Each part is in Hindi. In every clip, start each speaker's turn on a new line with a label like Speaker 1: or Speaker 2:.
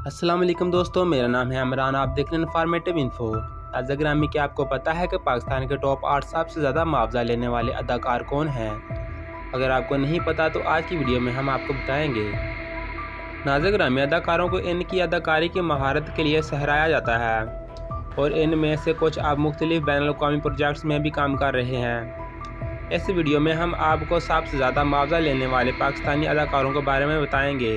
Speaker 1: अस्सलाम वालेकुम दोस्तों, मेरा नाम है इमरान। आप देख रहे हैं इन्फॉर्मेटिव इन्फो। ताज़ा ग्रामी, क्या आपको पता है कि पाकिस्तान के टॉप 8 सबसे ज़्यादा मुआवजा लेने वाले अदाकार कौन हैं? अगर आपको नहीं पता तो आज की वीडियो में हम आपको बताएंगे। नाज़ा ग्रामी, अदाकारों को इनकी अदाकारी की महारत के लिए सराहा जाता है और इनमें से कुछ अब मुख्तलिफ बैनुल-अक़वामी प्रोजेक्ट्स में भी काम कर रहे हैं। इस वीडियो में हम आपको सबसे ज़्यादा मुआवजा लेने वाले पाकिस्तानी अदाकारों के बारे में बताएंगे।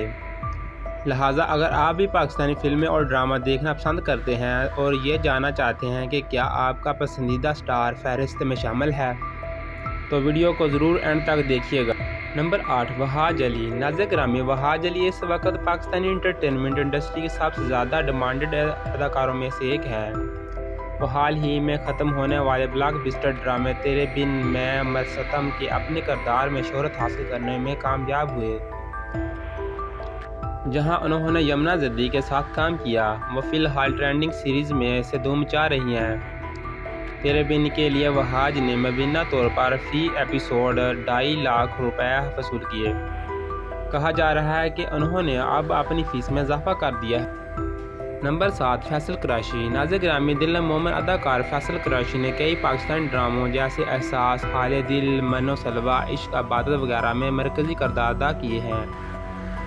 Speaker 1: लिहाजा अगर आप भी पाकिस्तानी फिल्में और ड्रामा देखना पसंद करते हैं और ये जानना चाहते हैं कि क्या आपका पसंदीदा स्टार फहरिस्त में शामिल है, तो वीडियो को ज़रूर एंड तक देखिएगा। नंबर 8, वहाज अली। नाज़ा ग्रामी, वहाज अली इस वक्त पाकिस्तानी इंटरटेनमेंट इंडस्ट्री के सबसे ज़्यादा डिमांडेड अदाकारों में से एक है। वो हाल ही में ख़त्म होने वाले ब्लॉकबस्टर ड्रामे तेरे बिन मैं मरसतम के अपने किरदार में शोहरत हासिल करने में कामयाब हुए, जहां उन्होंने यमुना जद्दी के साथ काम किया। वो फ़िलहाल ट्रेंडिंग सीरीज़ में से धूम मचा रही हैं। तेरे बिन के लिए वहाज ने मुबीना तौर पर फ़ी एपिसोड 2.5 लाख रुपए वसूल किए। कहा जा रहा है कि उन्होंने अब अपनी फ़ीस में इजाफा कर दिया है। नंबर 7, फैसल कुरैशी। नाज़ा ग्रामी, दिल मोमिन अदाकार फैसल कुरैशी ने कई पाकिस्तानी ड्रामों जैसे एहसास, हाले दिल, मनो सलवा, इश्क इबादत वगैरह में मरकज़ी किरदार अदा किए हैं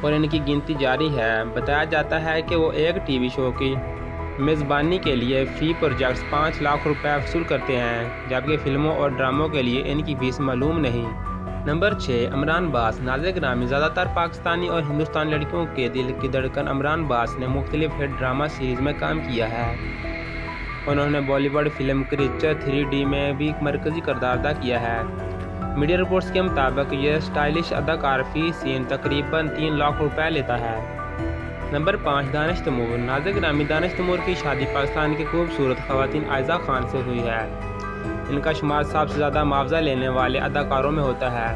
Speaker 1: और इनकी गिनती जारी है। बताया जाता है कि वो एक टीवी शो की मेज़बानी के लिए फ़ी प्रोजेक्ट्स 5 लाख रुपए वसूल करते हैं, जबकि फ़िल्मों और ड्रामों के लिए इनकी फ़ीस मालूम नहीं। नंबर 6, इमरान बास। नाज़ा ग्रामी, ज़्यादातर पाकिस्तानी और हिंदुस्तानी लड़कियों के दिल की धड़कन इमरान बास ने मुख्तलिफ हिट ड्रामा सीरीज़ में काम किया है। उन्होंने बॉलीवुड फिल्म क्रीचर 3D में भी मरकज़ी किरदार अदा किया है। मीडिया रिपोर्ट्स के मुताबिक यह स्टाइलिश अदाकार फ़ी सीन तकरीबन 3 लाख रुपए लेता है। नंबर 5, दानिश तैमूर। नाज़ा ग्रामी, दानिश तैमूर की शादी पाकिस्तान की खूबसूरत ख़वातीन आयज़ा खान से हुई है। इनका शुमार सबसे ज़्यादा मुआवजा लेने वाले अदाकारों में होता है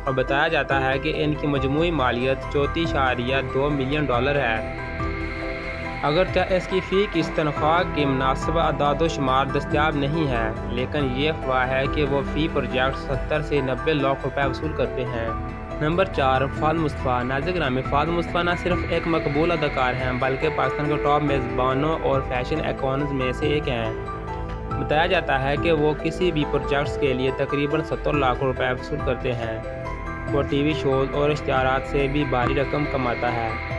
Speaker 1: और बताया जाता है कि इनकी मजमूई मालियत 34.2 मिलियन डॉलर है। अगरचे इसकी फ़ी की तनख्वाह की मुनासिब अदाद शुमार दस्तियाब नहीं है, लेकिन ये अफवाह है कि वो फ़ी प्रोजेक्ट 70 से 90 लाख रुपए वसूल करते हैं। नंबर 4, फ़ाद मुस्तफ़ा। नाज़ा ग्रामी, फ़ाद मुस्तफ़ा न सिर्फ एक मकबूल अदाकार हैं बल्कि पाकिस्तान के टॉप मेज़बानों और फैशन आइकॉन्स में से एक हैं। बताया जाता है कि वो किसी भी प्रोजेक्ट्स के लिए तकरीबन 70 लाख रुपए वसूल करते हैं। वो टीवी शोज़ और इश्तिहारात से भी भारी रकम कमाता है।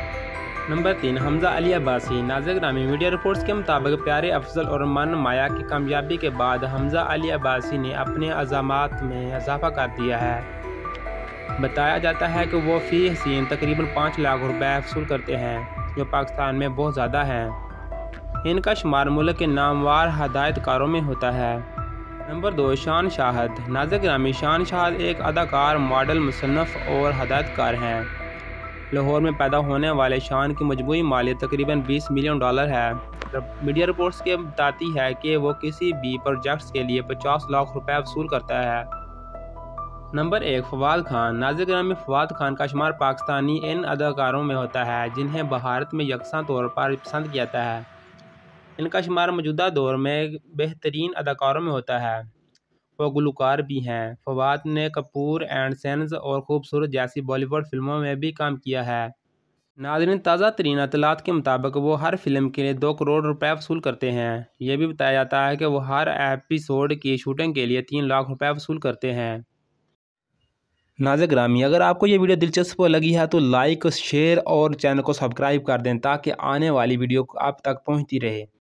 Speaker 1: नंबर 3, हमज़ा अली अब्बासी। नाज़ा ग्रामी, मीडिया रिपोर्ट्स के मुताबिक प्यारे अफजल और मन माया की कामयाबी के बाद हमज़ा अली अब्बासी ने अपने अज़ामात में इजाफा कर दिया है। बताया जाता है कि वो फ़ी सीन तकरीबन 5 लाख रुपए वसूल करते हैं, जो पाकिस्तान में बहुत ज़्यादा है। इनका शुमार मुल्क के नामवर हदायतकारों में होता है। नंबर 2, शान शाहद। नाज़ा ग्रामी, शान शाहद एक अदाकार, मॉडल, मुसन्निफ़ और हदायतकार हैं। लाहौर में पैदा होने वाले शान की मजमूई मालियत तकरीबन 20 मिलियन डॉलर है। मीडिया रिपोर्ट्स के बताती है कि वो किसी भी प्रोजेक्ट्स के लिए 50 लाख रुपए वसूल करता है। नंबर 1, फवाद खान। नाज़ा ग्रामी, फवाद खान का शुमार पाकिस्तानी इन अदाकारों में होता है जिन्हें भारत में यकसा तौर पर पसंद किया जाता है। इनका शुमार मौजूदा दौर में बेहतरीन अदाकारों में होता है। वो गुलकार भी हैं। फवाद ने कपूर एंड सन्स और खूबसूरत जैसी बॉलीवुड फिल्मों में भी काम किया है। नाज़रीन, ताज़ा तरीन इत्तलात के मुताबिक वो हर फिल्म के लिए 2 करोड़ रुपए वसूल करते हैं। यह भी बताया जाता है कि वो हर एपिसोड की शूटिंग के लिए 3 लाख रुपए वसूल करते हैं। नाज़ा ग्रामी, अगर आपको ये वीडियो दिलचस्प लगी है तो लाइक, शेयर और चैनल को सब्सक्राइब कर दें ताकि आने वाली वीडियो आप तक पहुँचती रहे।